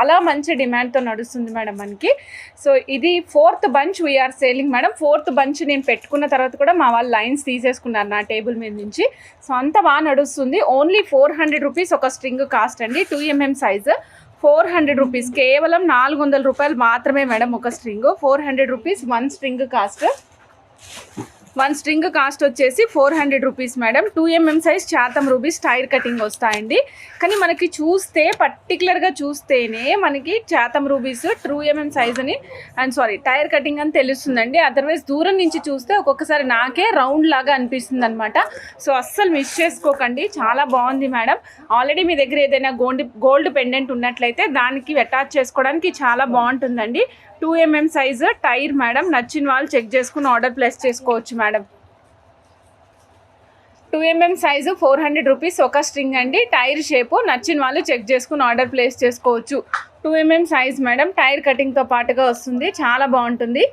చాలా మంచి డిమాండ్తో నడుస్తుంది మేడం మనకి. సో ఇది 4th bunch we are selling madam. 4th bunch నేను పెట్టుకున్న తర్వాత కూడా మా వాళ్ళు లైన్స్ తీసేసుకున్నారు నా టేబుల్ మీద నుంచి. సో అంత బాగా నడుస్తుంది. ఓన్లీ 400 రూపీస్ ఒక స్ట్రింగ్ కాస్ట్ అండి. 2mm సైజు 400 రూపీస్, కేవలం 400 రూపాయలు మాత్రమే మేడం ఒక string. 400 rupees one string cost. One string cost వచ్చేసి 400 రూపీస్ మేడం. 2mm సైజ్ చాతం రూబీస్ టైర్ కటింగ్ వస్తాయండి. కానీ మనకి చూస్తే పర్టికులర్గా చూస్తేనే మనకి చాతం రూబీస్ 2mm సైజ్ అని టైర్ కటింగ్ అని తెలుస్తుందండి. అదర్వైజ్ దూరం నుంచి చూస్తే ఒక్కొక్కసారి నాకే రౌండ్ లాగా అనిపిస్తుంది అనమాట. సో అస్సలు మిస్ చేసుకోకండి, చాలా బాగుంది మేడం. ఆల్రెడీ మీ దగ్గర ఏదైనా గోల్డ్ పెండెంట్ ఉన్నట్లయితే దానికి అటాచ్ చేసుకోవడానికి చాలా బాగుంటుందండి. 2mm size tyre madam. నచ్చిన వాళ్ళు చెక్ చేసుకుని ఆర్డర్ ప్లేస్ చేసుకోవచ్చు మేడం. 2mm సైజు 400 రూపీస్ ఒక స్ట్రింగ్ అండి. టైర్ షేపు నచ్చిన వాళ్ళు చెక్ చేసుకుని ఆర్డర్ ప్లేస్ చేసుకోవచ్చు. 2mm size madam. టైర్ కటింగ్తో పాటుగా వస్తుంది, చాలా బాగుంటుంది.